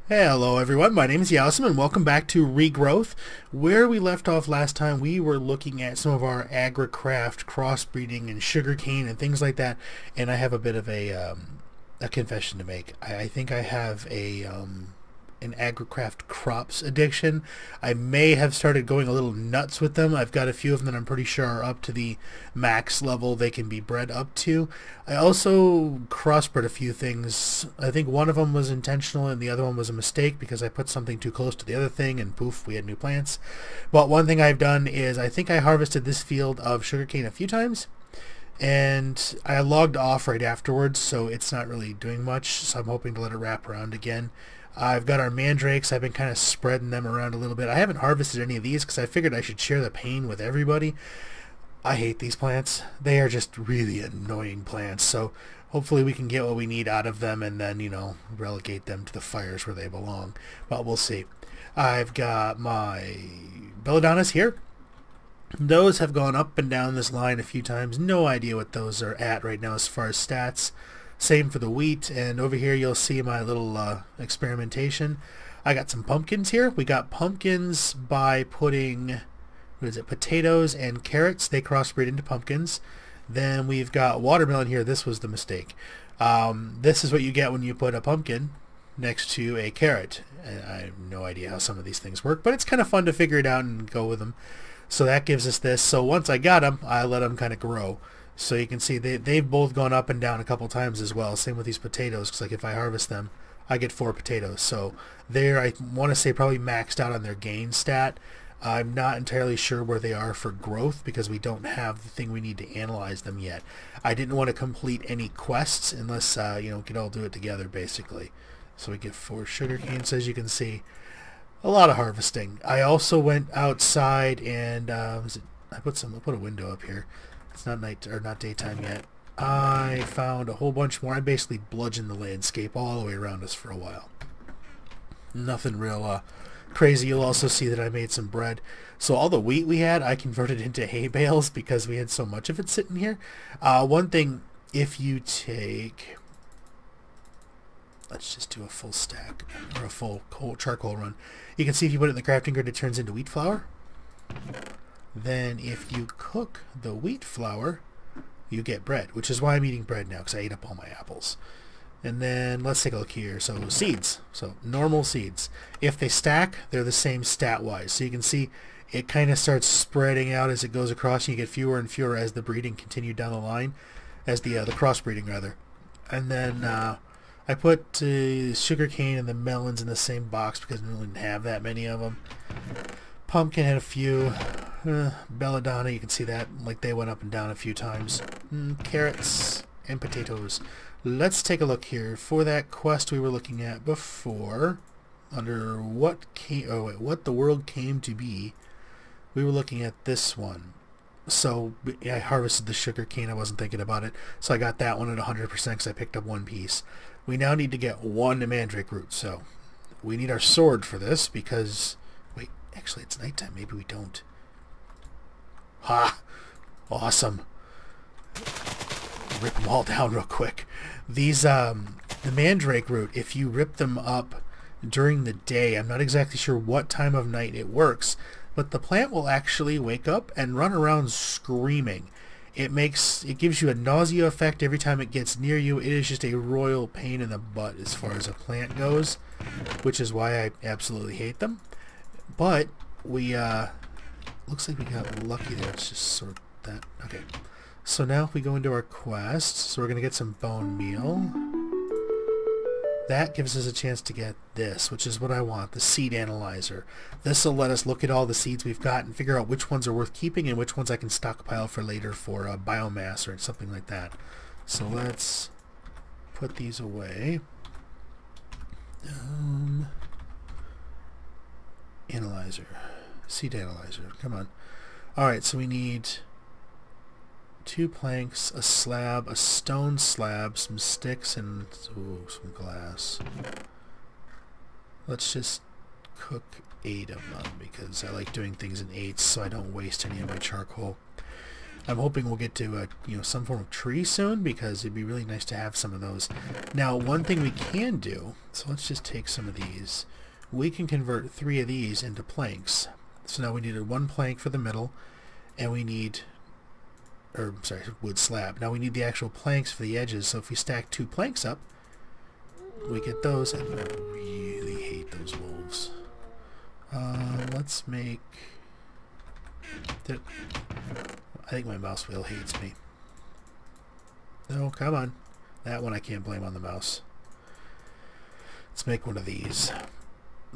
Hello everyone, my name is Yasim and welcome back to Regrowth. Where we left off last time, we were looking at some of our agricraft crossbreeding and sugarcane and things like that, and I have a bit of a confession to make. I think I have an agricraft crops addiction. I may have started going a little nuts with them. I've got a few of them that I'm pretty sure are up to the max level they can be bred up to. I also crossbred a few things. I think one of them was intentional and the other one was a mistake because I put something too close to the other thing and poof, we had new plants. But one thing I've done is I think I harvested this field of sugarcane a few times, and I logged off right afterwards, so it's not really doing much, so I'm hoping to let it wrap around again. I've got our mandrakes. I've been kind of spreading them around a little bit. I haven't harvested any of these because I figured I should share the pain with everybody. I hate these plants. They are just really annoying plants, so hopefully we can get what we need out of them and then, relegate them to the fires where they belong. But we'll see. I've got my belladonnas here. Those have gone up and down this line a few times. No idea what those are at right now as far as stats. Same for the wheat, and over here you'll see my little experimentation. I got some pumpkins here. We got pumpkins by putting, potatoes and carrots. They crossbreed into pumpkins. Then we've got watermelon here. This was the mistake. This is what you get when you put a pumpkin next to a carrot. And I have no idea how some of these things work, but it's kind of fun to figure it out and go with them. So that gives us this. So once I got them, I let them kind of grow. So you can see they've both gone up and down a couple times as well. Same with these potatoes, because like if I harvest them, I get 4 potatoes. So they're, I want to say, probably maxed out on their gain stat. I'm not entirely sure where they are for growth because we don't have the thing we need to analyze them yet. I didn't want to complete any quests unless, we could all do it together basically. So we get 4 sugarcane. So as you can see, a lot of harvesting. I also went outside and I put a window up here. It's not night or not daytime yet. I found a whole bunch more. I basically bludgeoned the landscape all the way around us for a while. Nothing real crazy. You'll also see that I made some bread. So all the wheat we had, I converted into hay bales because we had so much of it sitting here. One thing, if you take, let's just do a full stack or a full charcoal run. You can see if you put it in the crafting grid, it turns into wheat flour. Then if you cook the wheat flour, you get bread, which is why I'm eating bread now, because I ate up all my apples. And then let's take a look here. So seeds, so normal seeds. If they stack, they're the same stat-wise. So you can see it kind of starts spreading out as it goes across, and you get fewer and fewer as the breeding continued down the line, as the crossbreeding rather. And then I put sugarcane and the melons in the same box because we didn't have that many of them. Pumpkin had a few. Belladonna, you can see that, like they went up and down a few times. Carrots and potatoes. Let's take a look here. For that quest we were looking at before, under what the world came to be, we were looking at this one. So I harvested the sugar cane. I wasn't thinking about it, so I got that one at 100% because I picked up 1 piece. We now need to get 1 mandrake root, so we need our sword for this because, wait, actually it's nighttime. Maybe we don't. Ha! Awesome. Rip them all down real quick. These, the mandrake root, if you rip them up during the day, I'm not exactly sure what time of night it works, but the plant will actually wake up and run around screaming. It gives you a nausea effect every time it gets near you. It is just a royal pain in the butt as far as a plant goes, which is why I absolutely hate them. But we, looks like we got lucky there. Let's just sort that. Okay. So now if we go into our quest, so we're going to get some bone meal. That gives us a chance to get this, which is what I want, the seed analyzer. This will let us look at all the seeds we've got and figure out which ones are worth keeping and which ones I can stockpile for later for biomass or something like that. So let's put these away. Analyzer. Seed analyzer. Come on. Alright, so we need 2 planks, a slab, a stone slab, some sticks, and ooh, some glass. Let's just cook 8 of them because I like doing things in 8s so I don't waste any of my charcoal. I'm hoping we'll get to some form of tree soon, because it'd be really nice to have some of those. Now, one thing we can do, so let's just take some of these. We can convert 3 of these into planks. So now we needed 1 plank for the middle, and we need, wood slab. Now we need the actual planks for the edges. So if we stack 2 planks up, we get those. And I really hate those wolves. Let's make... I think my mouse wheel hates me. No, come on. That one I can't blame on the mouse. Let's make one of these.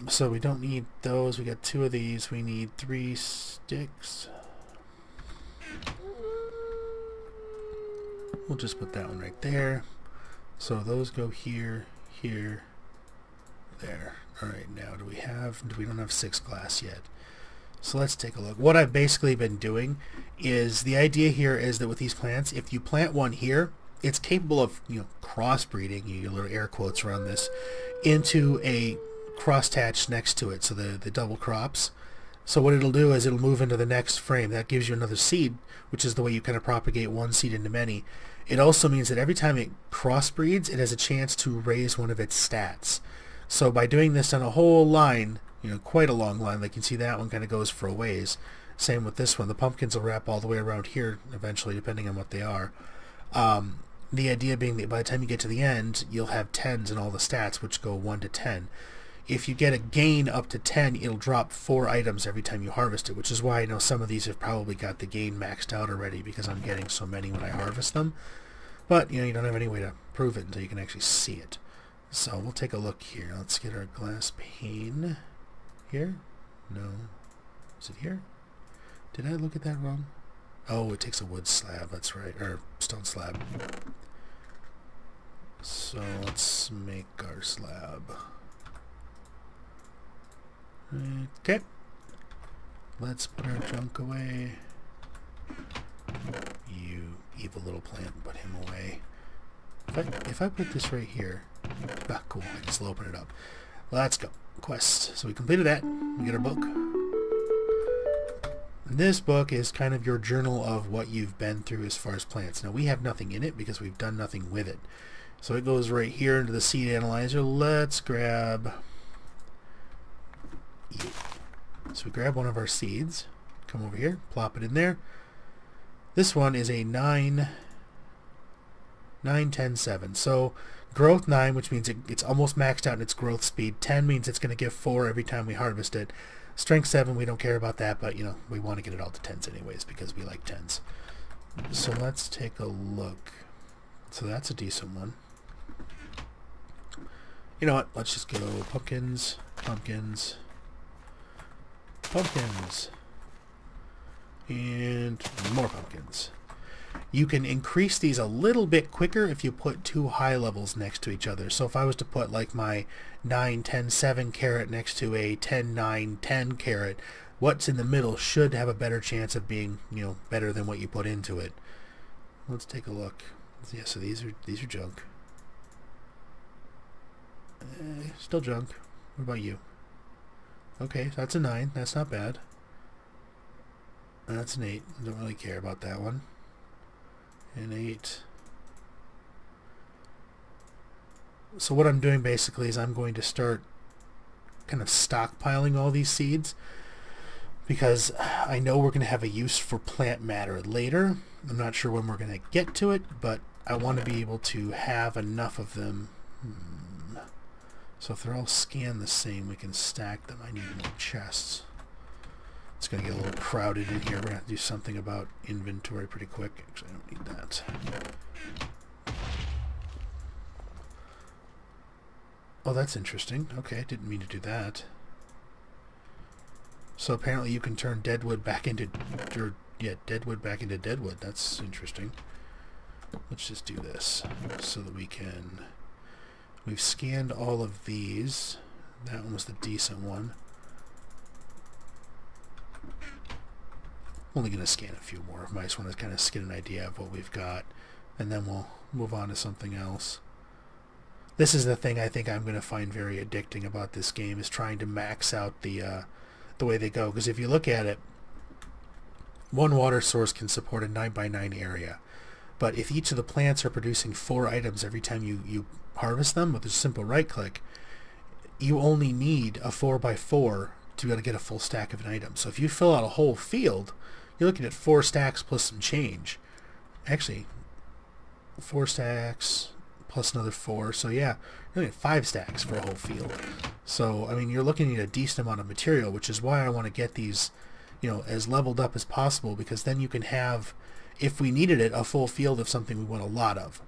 So we don't need those. We got 2 of these. We need 3 sticks. We'll just put that one right there. So those go here, here, there. Alright, now we don't have 6 glass yet. So let's take a look. What I've basically been doing is, the idea here is that with these plants, if you plant one here, it's capable of crossbreeding, you little air quotes around this, into a crosshatch next to it, so the double crops. So what it'll do is it'll move into the next frame. That gives you another seed, which is the way you kind of propagate one seed into many. It also means that every time it crossbreeds, it has a chance to raise one of its stats. So by doing this on a whole line, quite a long line, like you can see that one kind of goes for a ways. Same with this one. The pumpkins will wrap all the way around here eventually, depending on what they are. The idea being that by the time you get to the end, you'll have 10s in all the stats, which go 1 to 10. If you get a gain up to 10, it'll drop 4 items every time you harvest it, which is why I know some of these have probably got the gain maxed out already, because I'm getting so many when I harvest them. But, you don't have any way to prove it until you can actually see it. So we'll take a look here. Let's get our glass pane here. No. Is it here? Did I look at that wrong? Oh, it takes a wood slab. That's right. Or stone slab. So let's make our slab. Okay. Let's put our junk away. You evil little plant, put him away. If I put this right here... Ah, cool. I can still open it up. Let's go. Quest. So we completed that. We get our book. This book is kind of your journal of what you've been through as far as plants. Now we have nothing in it because we've done nothing with it. So it goes right here into the seed analyzer. Let's grab... So we grab one of our seeds. Come over here. Plop it in there. This one is a 9, 10, 7. So growth 9, which means it's almost maxed out in its growth speed. 10 means it's going to give 4 every time we harvest it. Strength 7, we don't care about that, but we want to get it all to 10s anyways because we like 10s. So let's take a look. So that's a decent one. You know what? Let's just go pumpkins, pumpkins, pumpkins, and more pumpkins. You can increase these a little bit quicker if you put 2 high levels next to each other. So if I was to put like my 9, 10, 7 carrot next to a 10, 9, 10 carrot, what's in the middle should have a better chance of being, better than what you put into it. Let's take a look. Yeah, so these are junk. Still junk. What about you? Okay, so that's a 9. That's not bad. That's an 8. Don't really care about that one. An 8. So what I'm doing basically is I'm going to start kind of stockpiling all these seeds because I know we're going to have a use for plant matter later. I'm not sure when we're going to get to it, but I want to be able to have enough of them. So if they're all scanned the same, we can stack them. I need more chests. It's going to get a little crowded in here. We're going to have to do something about inventory pretty quick. Actually, I don't need that. Oh, that's interesting. Okay, didn't mean to do that. So apparently you can turn deadwood back into... deadwood back into deadwood. That's interesting. Let's just do this so that we can... We've scanned all of these. That one was the decent one. I'm only going to scan a few more. I just want to kind of get an idea of what we've got, and then we'll move on to something else. This is the thing I think I'm going to find very addicting about this game, is trying to max out the way they go. Because if you look at it, one water source can support a 9x9 area. But if each of the plants are producing 4 items every time you harvest them with a simple right click, you only need a 4x4 to be able to get a full stack of an item. So if you fill out a whole field, you're looking at 4 stacks plus some change. Actually, 4 stacks plus another 4. So yeah, you're looking at 5 stacks for a whole field. So, I mean, you're looking at a decent amount of material, which is why I want to get these, you know, as leveled up as possible, because then you can have, if we needed it, a full field of something we want a lot of.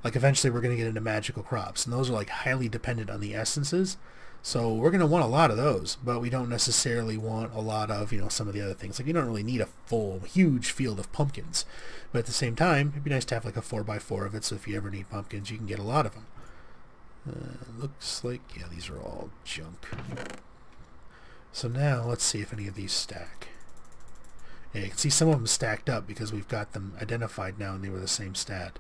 Like eventually we're going to get into magical crops, and those are like highly dependent on the essences. So we're going to want a lot of those, but we don't necessarily want a lot of, you know, some of the other things. Like you don't really need a full, huge field of pumpkins. But at the same time, it'd be nice to have like a 4x4 of it, so if you ever need pumpkins, you can get a lot of them. Looks like, yeah, these are all junk. So now, let's see if any of these stack. Yeah, you can see some of them stacked up because we've got them identified now and they were the same stat.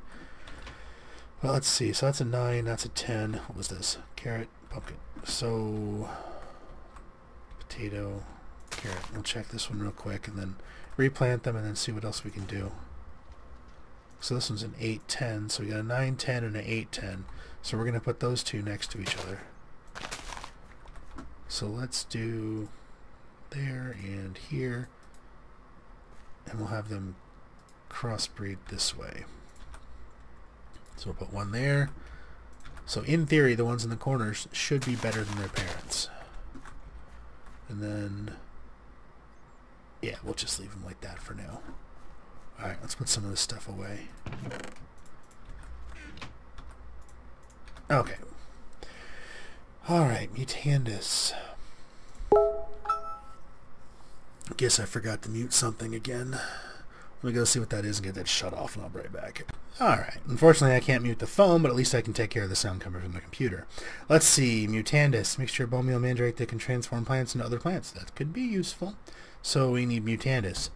Well, let's see. So that's a 9, that's a 10. What was this? Carrot, pumpkin. So, potato, carrot. We'll check this one real quick and then replant them and then see what else we can do. So this one's an 8, 10. So we got a 9, 10 and an 8, 10. So we're going to put those two next to each other. So let's do there and here. And we'll have them crossbreed this way. So we'll put one there. So in theory, the ones in the corners should be better than their parents. And then, yeah, we'll just leave them like that for now. Alright, let's put some of this stuff away. Okay. Alright, Mutandis. Guess I forgot to mute something again. Let me go see what that is and get that shut off, and I'll be right back. Alright, unfortunately I can't mute the phone, but at least I can take care of the sound coming from the computer. Let's see, Mutandis, mixture of bone meal mandrake that can transform plants into other plants. That could be useful. So we need Mutandis.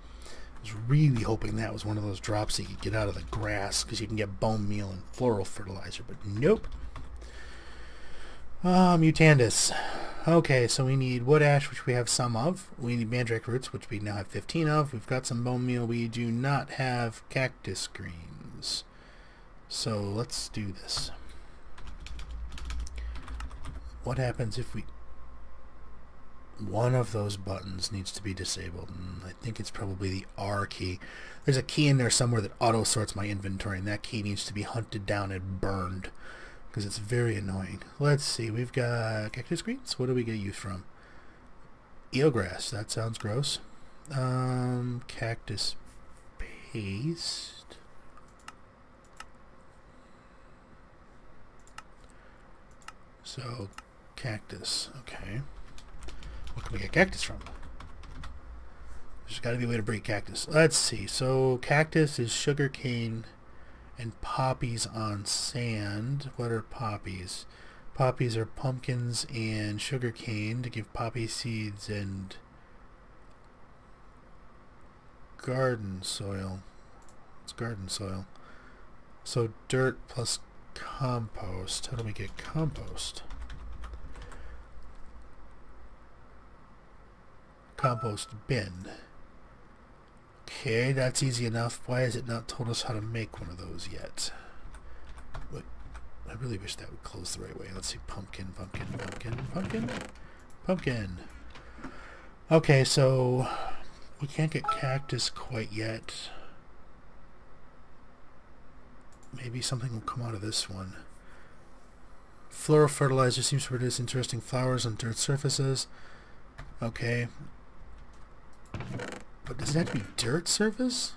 I was really hoping that was one of those drops that you could get out of the grass, because you can get bone meal and floral fertilizer, but nope. Mutandis. Okay, so we need wood ash, which we have some of. We need mandrake roots, which we now have 15 of. We've got some bone meal. We do not have cactus greens. So let's do this. What happens if we... One of those buttons needs to be disabled, and I think it's probably the R key. There's a key in there somewhere that auto-sorts my inventory, and that key needs to be hunted down and burned, because it's very annoying. Let's see, we've got cactus greens. What do we get use from? Eelgrass, that sounds gross. Cactus paste. So, cactus, okay. What can we get cactus from? There's got to be a way to break cactus. Let's see. So cactus is sugarcane and poppies on sand. What are poppies? Poppies are pumpkins and sugarcane to give poppy seeds and garden soil. It's garden soil. So dirt plus compost. How do we get compost? Compost bin. Okay, that's easy enough. Why has it not told us how to make one of those yet? What? I really wish that would close the right way. Let's see. Pumpkin, pumpkin, pumpkin, pumpkin, pumpkin. Okay, so we can't get cactus quite yet. Maybe something will come out of this one. Floral fertilizer seems to produce interesting flowers on dirt surfaces. Okay. But does it have to be dirt surface?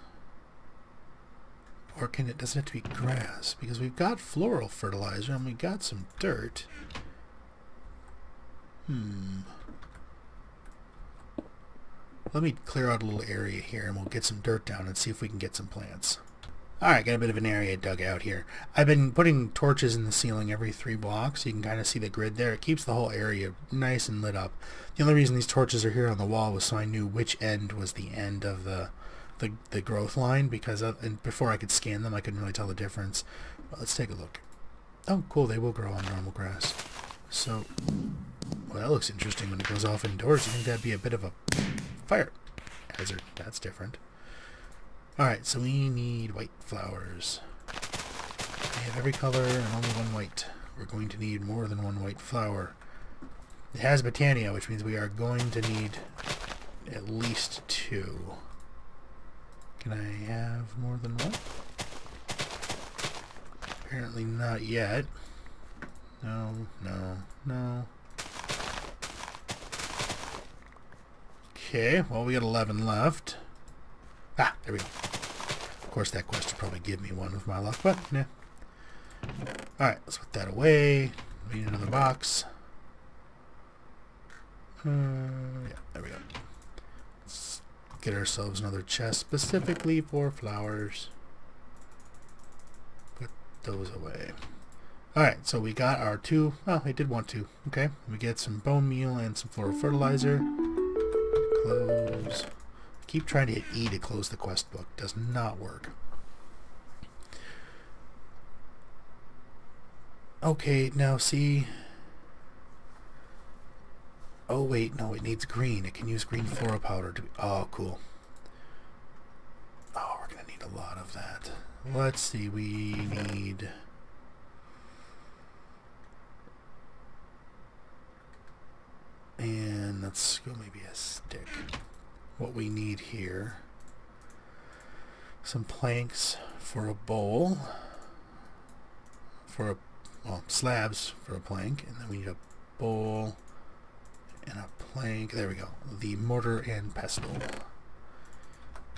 Or does it have to be grass? Because we've got floral fertilizer and we got some dirt. Let me clear out a little area here and we'll get some dirt down and see if we can get some plants. Alright, got a bit of an area dug out here. I've been putting torches in the ceiling every 3 blocks so you can kind of see the grid there. It keeps the whole area nice and lit up. The only reason these torches are here on the wall was so I knew which end was the end of the growth line, because and before I could scan them I couldn't really tell the difference. But let's take a look. Oh cool, they will grow on normal grass. So, well, that looks interesting when it goes off indoors. You think that'd be a bit of a fire hazard? That's different. Alright, so we need white flowers. We have every color and only one white. We're going to need more than one white flower. It has Botania, which means we are going to need at least 2. Can I have more than one? Apparently not yet. No, no, no. Okay, well we got 11 left. Ah, there we go. Of course that quest will probably give me one with my luck, but yeah. Alright, let's put that away. We need another box. Yeah, there we go. Let's get ourselves another chest specifically for flowers. Put those away. Alright, so we got our 2. Oh, I did want 2. Okay, we get some bone meal and some floral fertilizer. Close. Keep trying to hit E to close the quest book. Does not work. Okay, now see. Oh wait, no, it needs green. It can use green flora powder to. Oh, cool. Oh, we're gonna need a lot of that. Let's see. We need. And let's go maybe a stick. What we need here, some planks for a bowl, for a, well, slabs for a plank, and then we need a bowl and a plank. There we go. The mortar and pestle.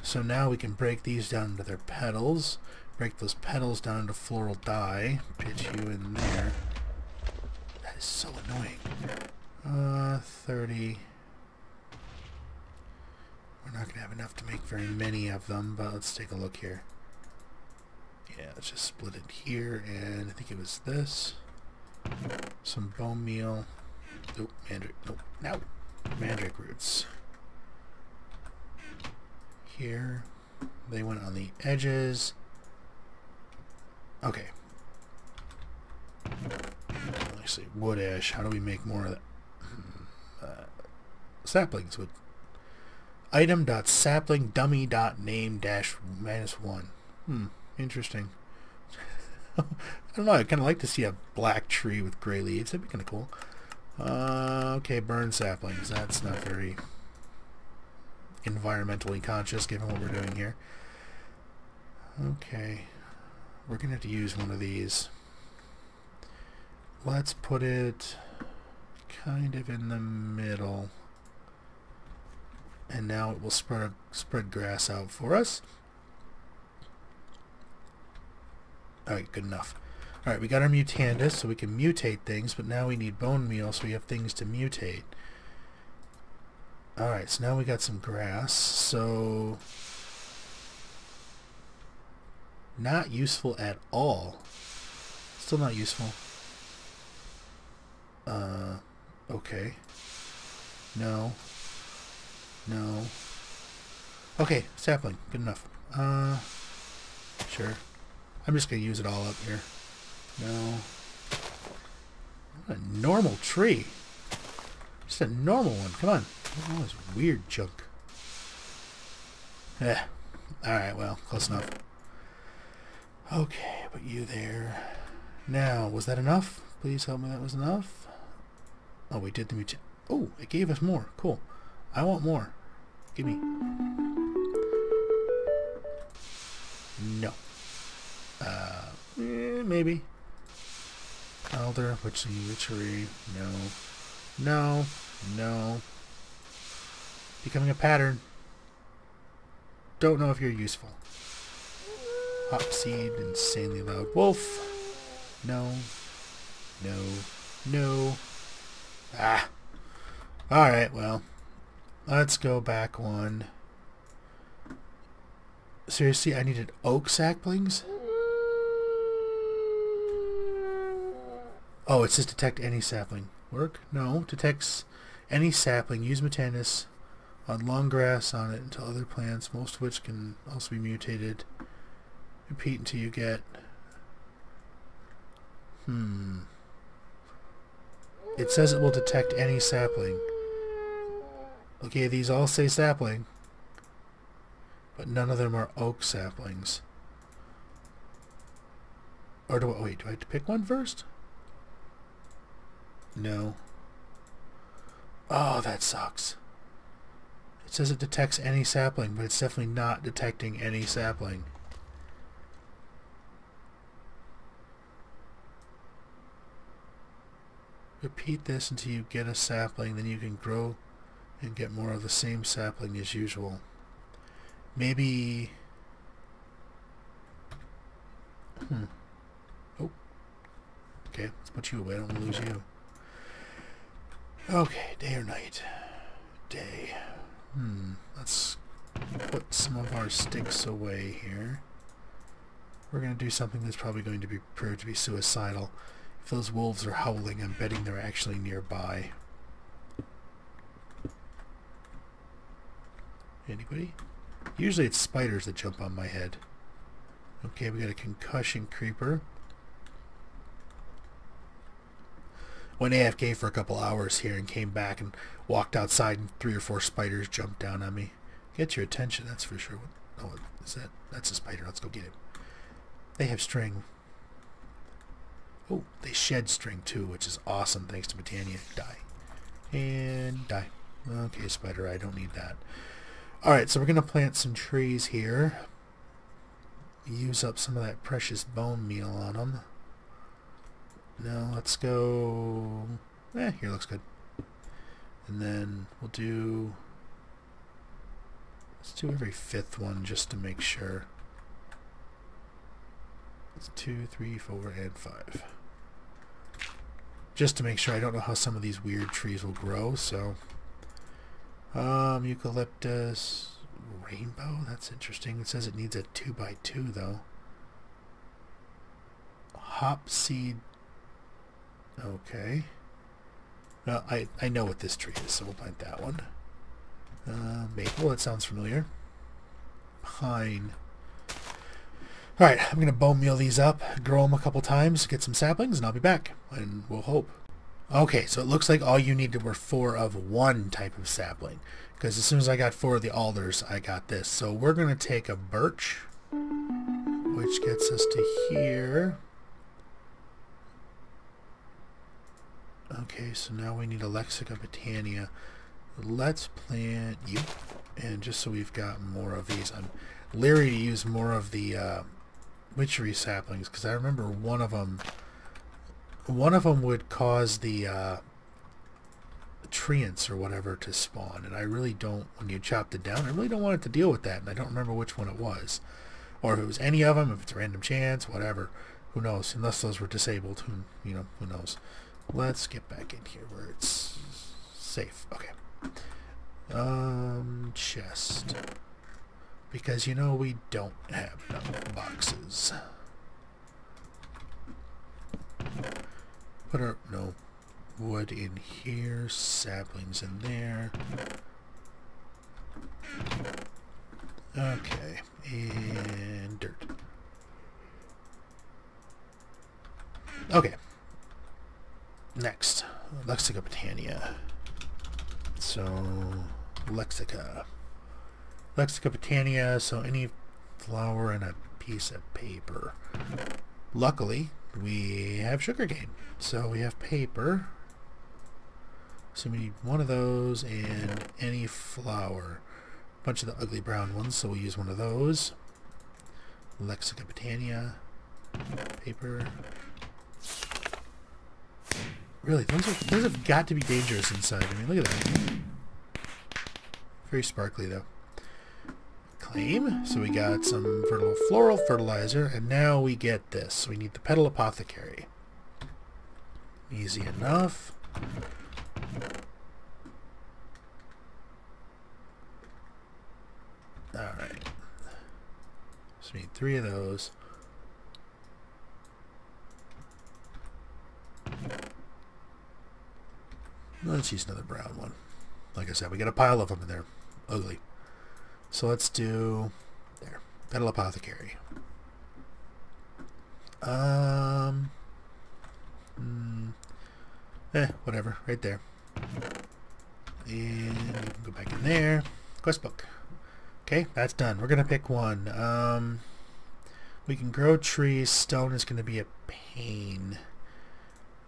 So now we can break these down into their petals, break those petals down into floral dye, pitch you in there. That is so annoying. 30. We're not going to have enough to make very many of them, but let's take a look here. Yeah, let's just split it here, and I think it was this. Some bone meal. Nope, mandrake. Nope, no. Mandrake roots. Here. They went on the edges. Okay. Let's see. Wood ash. How do we make more of that? Saplings would. Item.saplingdummy.name-1. Interesting. I don't know, I'd kind of like to see a black tree with gray leaves. That'd be kind of cool. Okay, burn saplings. That's not very environmentally conscious given what we're doing here. Okay. We're going to have to use one of these. Let's put it kind of in the middle. And now it will spread grass out for us. Alright, good enough. Alright, we got our mutandis, so we can mutate things, but now we need bone meal, so we have things to mutate. Alright, so now we got some grass, so... not useful at all. Still not useful. Okay. No. No. Okay, sapling. Good enough. Sure. I'm just going to use it all up here. No. What a normal tree. Just a normal one. Come on. All this weird junk. Eh. Alright, well, close enough. Okay, put you there. Now, was that enough? Please help me that was enough. Oh, we did the mutant. Oh, it gave us more. Cool. I want more. Give me. No. Maybe. Elder, witchery. No. No. No. Becoming a pattern. Don't know if you're useful. Hopseed, insanely loud wolf. No. No. No. Ah. Alright, well. Let's go back one. Seriously, I needed oak saplings? Oh, it says detect any sapling. Work? No. Detects any sapling. Use Mutandis on long grass on it until other plants, most of which can also be mutated. Repeat until you get... It says it will detect any sapling. Okay, these all say sapling. but none of them are oak saplings. Or do I, wait, do I have to pick one first? No. Oh, that sucks. It says it detects any sapling, but it's definitely not detecting any sapling. Repeat this until you get a sapling, then you can grow and get more of the same sapling as usual. Maybe... Oh. Okay, let's put you away. I don't want to lose you. Okay, day or night? Day. Let's put some of our sticks away here. We're going to do something that's probably going to be proved to be suicidal. If those wolves are howling, I'm betting they're actually nearby. Anybody? Usually it's spiders that jump on my head. Okay, we got a concussion creeper. Went AFK for a couple hours here and came back and walked outside and 3 or 4 spiders jumped down on me. Get your attention, that's for sure. Oh, is that? That's a spider. Let's go get him. They have string. Oh, they shed string too, which is awesome thanks to Britannia. Die. And die. Okay, spider, I don't need that. Alright, so we're going to plant some trees here. Use up some of that precious bone meal on them. Now let's go... here looks good. And then we'll do... Let's do every 5th one just to make sure. It's 2, 3, 4, and 5. Just to make sure. I don't know how some of these weird trees will grow, so... eucalyptus... Rainbow? That's interesting. It says it needs a 2x2, though. Hop seed... Okay. Well, I know what this tree is, so we'll plant that one. Maple, that sounds familiar. Pine. Alright, I'm going to bone meal these up, grow them a couple times, get some saplings, and I'll be back. And we'll hope. Okay, so it looks like all you needed were 4 of one type of sapling. Because as soon as I got 4 of the alders, I got this. So we're going to take a birch, which gets us to here. Okay, so now we need a Lexica Britannia. Let's plant you. And just so we've got more of these, I'm leery to use more of the witchery saplings, because I remember one of them would cause the treants or whatever to spawn, and I really don't, when you chopped it down, I really don't want it to deal with that, and I don't remember which one it was. Or if it was any of them, if it's a random chance, whatever. Who knows? Unless those were disabled, who knows. Let's get back in here where it's safe. Okay. Chest. Because, we don't have enough boxes. Put our, no, wood in here, saplings in there. Okay, and dirt. Okay. Next, Lexica Britannia. So, Lexica Britannia, so any flour and a piece of paper. Luckily, we have sugarcane, so we have paper. So we need one of those and any flour. A bunch of the ugly brown ones, so we'll use one of those. Lexica Britannia, paper. Really, those have got to be dangerous inside. I mean, look at that. Very sparkly, though. Claim. So we got some floral fertilizer, and now we get this. So we need the petal apothecary. Easy enough. Alright. So we need 3 of those. Let's use another brown one. Like I said, we got a pile of them and they're ugly. So let's do there. Petal apothecary. Whatever. Right there. And you can go back in there. Quest book. Okay, that's done. We're going to pick one. We can grow trees. Stone is going to be a pain.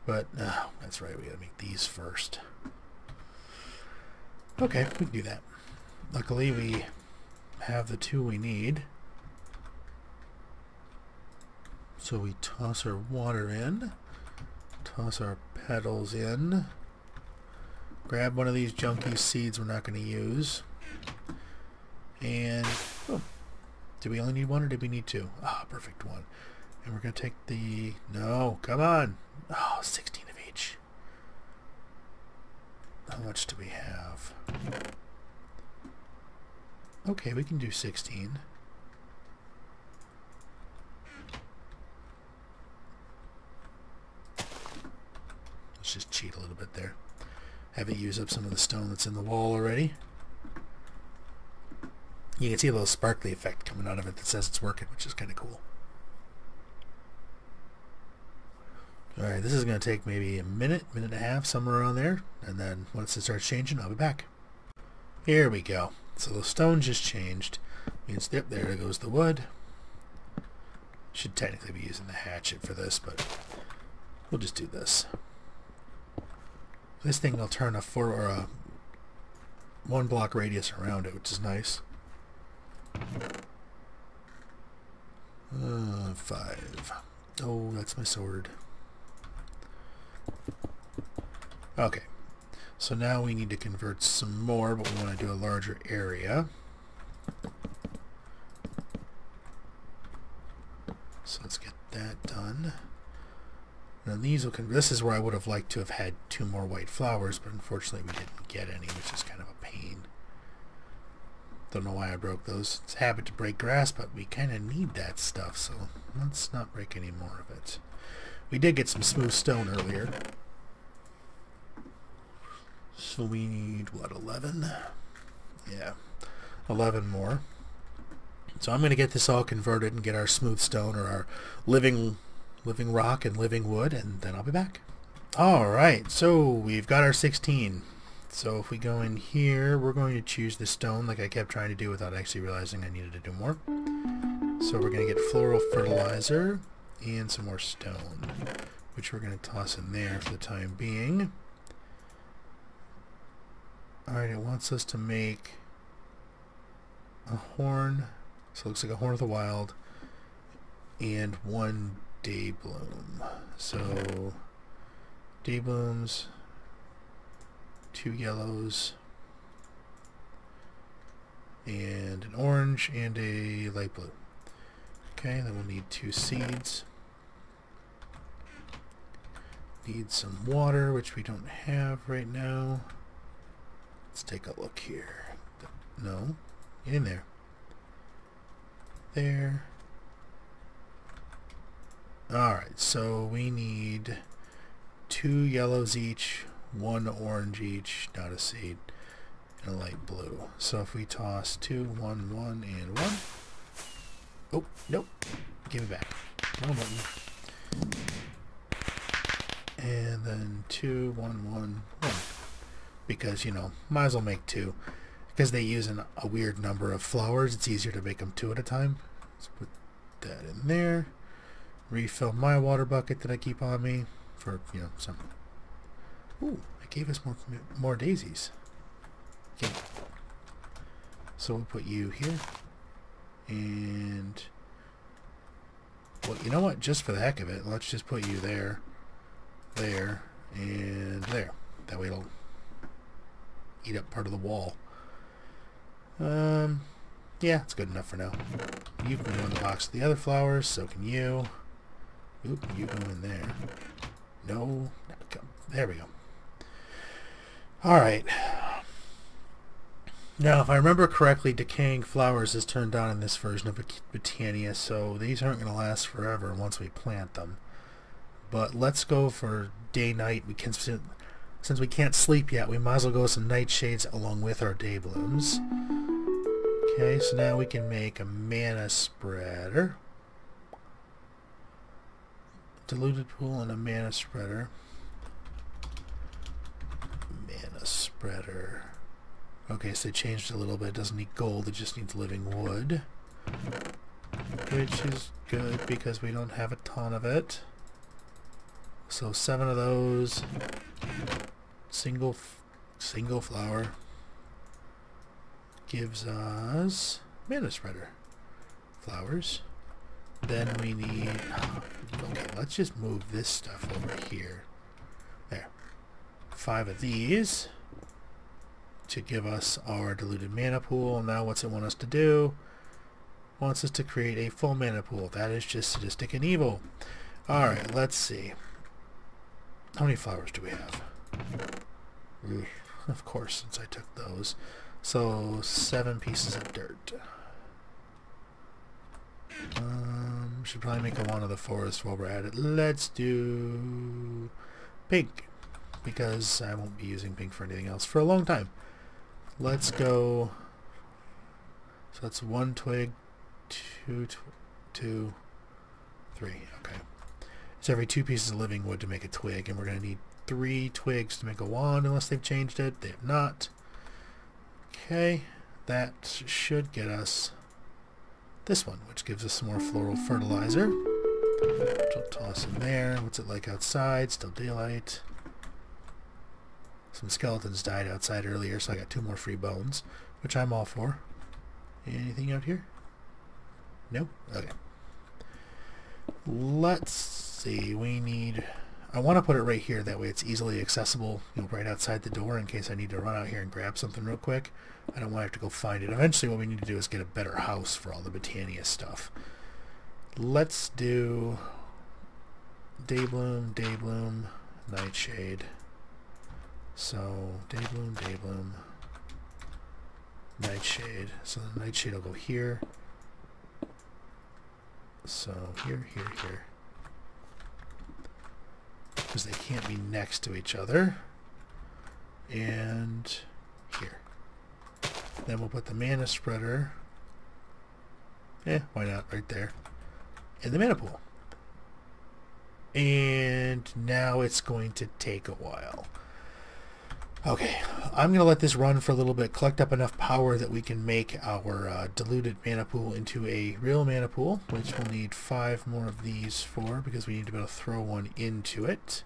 But, that's right. We got to make these first. Okay, we can do that. Luckily, we have the two we need. So we toss our water in. Toss our petals in. Grab one of these junky seeds we're not going to use. And, oh, do we only need one or did we need two? Ah, perfect one. And we're going to take the, no, come on. Oh, 16 of each. How much do we have? Okay, we can do 16. Let's just cheat a little bit there. Have it use up some of the stone that's in the wall already. You can see a little sparkly effect coming out of it that says it's working, which is kind of cool. Alright, this is going to take maybe a minute, minute and a half, somewhere around there. And then once it starts changing, I'll be back. Here we go. So the stone just changed. Means, yep, there goes the wood. Should technically be using the hatchet for this, but we'll just do this. This thing will turn a 1 block radius around it, which is nice. 5. Oh, that's my sword. Okay, so now we need to convert some more, but we want to do a larger area. So let's get that done. Now these will convert. This is where I would have liked to have had 2 more white flowers, but unfortunately we didn't get any, which is kind of a pain. Don't know why I broke those. It's a habit to break grass, but we kind of need that stuff, so let's not break any more of it. We did get some smooth stone earlier. So we need, what, 11? Yeah, 11 more. So I'm going to get this all converted and get our smooth stone, or our living rock and living wood, and then I'll be back. Alright, so we've got our 16. So if we go in here, we're going to choose the stone like I kept trying to do without actually realizing I needed to do more. So we're going to get floral fertilizer and some more stone, which we're going to toss in there for the time being. Alright, it wants us to make a horn. So it looks like a horn of the wild and 1 day bloom. So day blooms, 2 yellows, and an orange and a light blue. Okay, then we'll need 2 seeds. Need some water, which we don't have right now. Let's take a look here. No, get in there. There. Alright, so we need 2 yellows each, 1 orange each, not a seed, and a light blue. So if we toss 2, 1, 1, and 1. Oh, nope. Give it back. Wrong button. And then 2, 1, 1, 1. Because, you know, might as well make 2. Because they use a weird number of flowers, it's easier to make them 2 at a time. Let's put that in there. Refill my water bucket that I keep on me for, you know, some. Ooh, it gave us more daisies. Okay. So we'll put you here. And, well, you know what? Just for the heck of it, let's just put you there, there, and there. That way it'll eat up part of the wall. Yeah, it's good enough for now. You can go in the box with the other flowers, so can you. Oop, you go in there. No, there we go. Alright. Now, if I remember correctly, decaying flowers is turned on in this version of Botania, so these aren't going to last forever once we plant them. But let's go for day-night. We can, since we can't sleep yet, we might as well go with some nightshades along with our day blooms. Okay, so now we can make a mana spreader. Diluted pool and a mana spreader. Mana spreader. Okay, so they changed it a little bit. It doesn't need gold, it just needs living wood. Which is good because we don't have a ton of it. So 7 of those. Single flower gives us mana spreader flowers. Then we need, okay, let's just move this stuff over here. There. 5 of these to give us our diluted mana pool. Now what's it want us to do? It wants us to create a full mana pool. That is just sadistic and evil. Alright, let's see. How many flowers do we have? Of course, since I took those. So 7 pieces of dirt. Should probably make a wand of the forest while we're at it. Let's do pink, because I won't be using pink for anything else for a long time. Let's go. So that's 1 twig, 2, 3. Okay. So every 2 pieces of living wood to make a twig, and we're going to need 3 twigs to make a wand unless they've changed it. They have not. Okay, that should get us this one, which gives us some more floral fertilizer. Which we'll toss in there. What's it like outside? Still daylight. Some skeletons died outside earlier, so I got 2 more free bones, which I'm all for. Anything out here? No? Okay. Let's see. We need... I want to put it right here, that way it's easily accessible, you know, right outside the door in case I need to run out here and grab something real quick. I don't want to have to go find it. Eventually what we need to do is get a better house for all the Botania stuff. Let's do Daybloom, Nightshade. So Daybloom, Nightshade. So the Nightshade will go here. So here. Because they can't be next to each other. And here. Then we'll put the mana spreader. Why not? Right there. In the mana pool. And now it's going to take a while. Okay, I'm going to let this run for a little bit, collect up enough power that we can make our diluted mana pool into a real mana pool, which we'll need 5 more of these for, because we need to be able to throw one into it.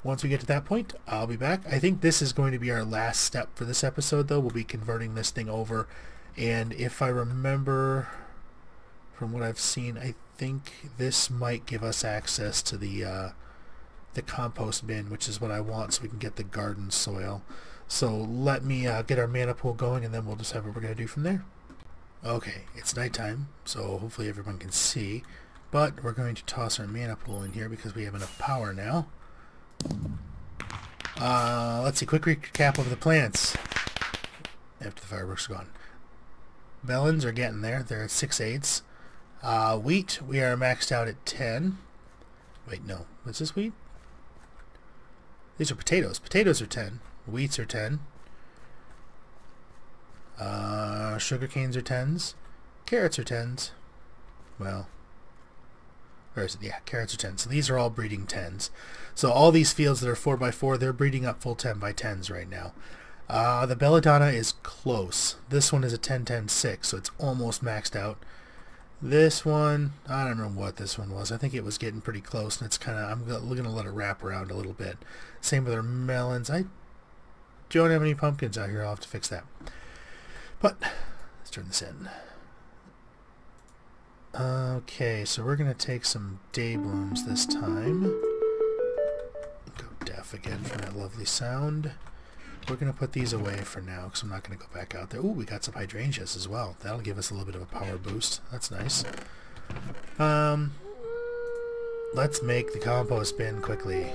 Once we get to that point, I'll be back. I think this is going to be our last step for this episode, though. We'll be converting this thing over, and if I remember from what I've seen, I think this might give us access to the compost bin, which is what I want, so we can get the garden soil. So let me get our mana pool going, and then we'll decide what we're going to do from there. Okay, it's nighttime, so hopefully everyone can see, but we're going to toss our mana pool in here because we have enough power now. Let's see, quick recap of the plants after the fireworks are gone. Melons are getting there. They're at 6/8. Wheat, we are maxed out at 10. Wait, no. What's this wheat? These are potatoes. Potatoes are 10. Wheats are 10. Sugar canes are 10s. Carrots are 10s. Well, where is it? Yeah, carrots are 10s. So these are all breeding 10s. So all these fields that are 4x4, they're breeding up full 10x10s right now. The belladonna is close. This one is a 10-10-6, so it's almost maxed out. This one, I don't remember what this one was. I think it was getting pretty close, and it's kind of, I'm going to let it wrap around a little bit. Same with our melons. I don't have any pumpkins out here. I'll have to fix that. But let's turn this in. Okay, so we're going to take some dayblooms this time. Go deaf again from that lovely sound. We're going to put these away for now because I'm not going to go back out there. Ooh, we got some hydrangeas as well. That'll give us a little bit of a power boost. That's nice. Let's make the compost bin quickly.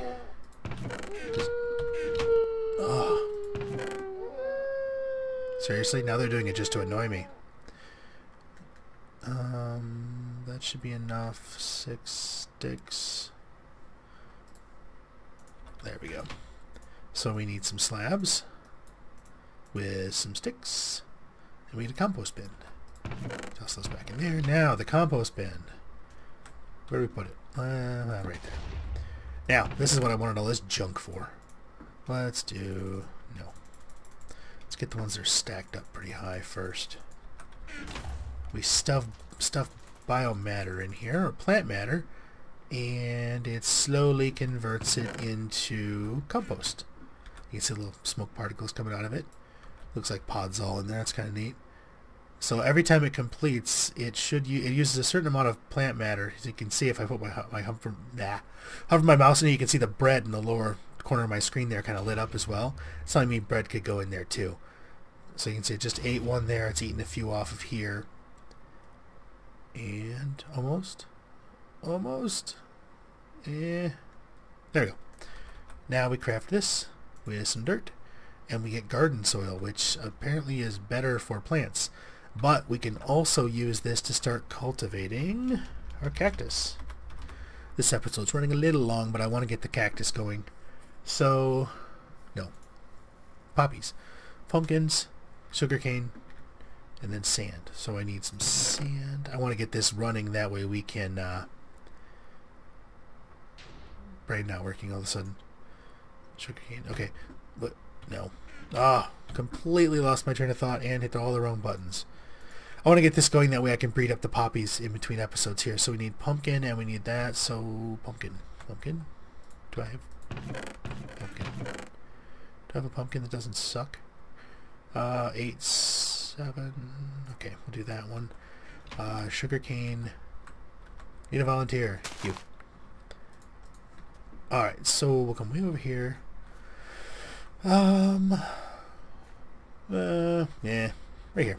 Seriously? Now they're doing it just to annoy me. That should be enough. 6 sticks. There we go. So we need some slabs with some sticks, and we need a compost bin. Toss those back in there. Now the compost bin. Where do we put it? Right there. Now this is what I wanted all this junk for. Let's Let's get the ones that are stacked up pretty high first. We stuff biomatter in here, or plant matter, and it slowly converts it into compost. You can see little smoke particles coming out of it. Looks like pods all in there. That's kind of neat. So every time it completes, it uses a certain amount of plant matter. As you can see, if I put hover my mouse in it, you can see the bread in the lower corner of my screen there kind of lit up as well. It's telling me bread could go in there too. So you can see it just ate one there. It's eating a few off of here. And almost. There we go. Now we craft this with some dirt, and we get garden soil, which apparently is better for plants. But we can also use this to start cultivating our cactus. This episode's running a little long, but I want to get the cactus going. So, no. Poppies, pumpkins, sugarcane, and then sand. So I need some sand. I want to get this running, that way we can... brain not working all of a sudden. Sugarcane. Okay. But, no. Completely lost my train of thought and hit all the wrong buttons. I want to get this going, that way I can breed up the poppies in between episodes here. So we need pumpkin and we need that. So pumpkin. Do I have pumpkin? Do I have a pumpkin that doesn't suck? 8, 7. Okay, we'll do that one. Sugarcane. Need a volunteer. You. Alright, so we'll come way over here. Yeah, right here.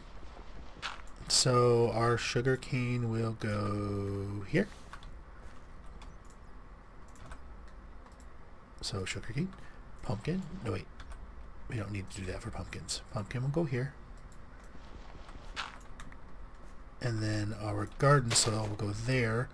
So our sugar cane will go here. So sugar cane, pumpkin. No, wait. We don't need to do that for pumpkins. Pumpkin will go here. And then our garden soil will go there.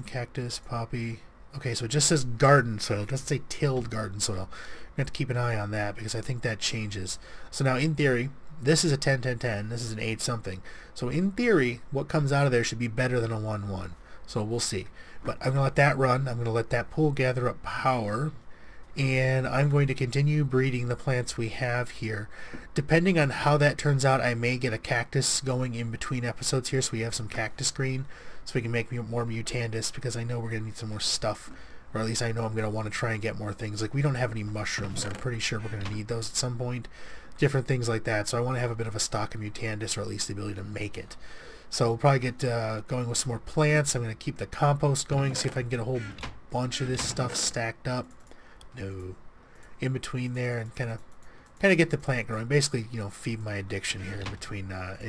Cactus, poppy. Okay, so it just says garden soil. It doesn't say tilled garden soil. We have to keep an eye on that because I think that changes. So now, in theory, this is a 10, 10, 10. This is an 8 something. So in theory, what comes out of there should be better than a 1, 1. So we'll see. But I'm going to let that run. I'm going to let that pool gather up power. And I'm going to continue breeding the plants we have here. Depending on how that turns out, I may get a cactus going in between episodes here, so we have some cactus green, so we can make more mutandis, because I know we're going to need some more stuff, or at least I know I'm going to want to try and get more things. Like, we don't have any mushrooms, so I'm pretty sure we're going to need those at some point. Different things like that, so I want to have a bit of a stock of mutandis, or at least the ability to make it. So we'll probably get going with some more plants. I'm going to keep the compost going, see if I can get a whole bunch of this stuff stacked up. No, in between there, and kind of get the plant growing. Basically, feed my addiction here in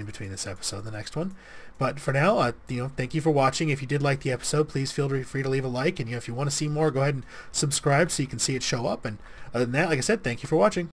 between this episode and the next one. But for now, thank you for watching. If you did like the episode, please feel free to leave a like, and if you want to see more, go ahead and subscribe so you can see it show up. And other than that, like I said, thank you for watching.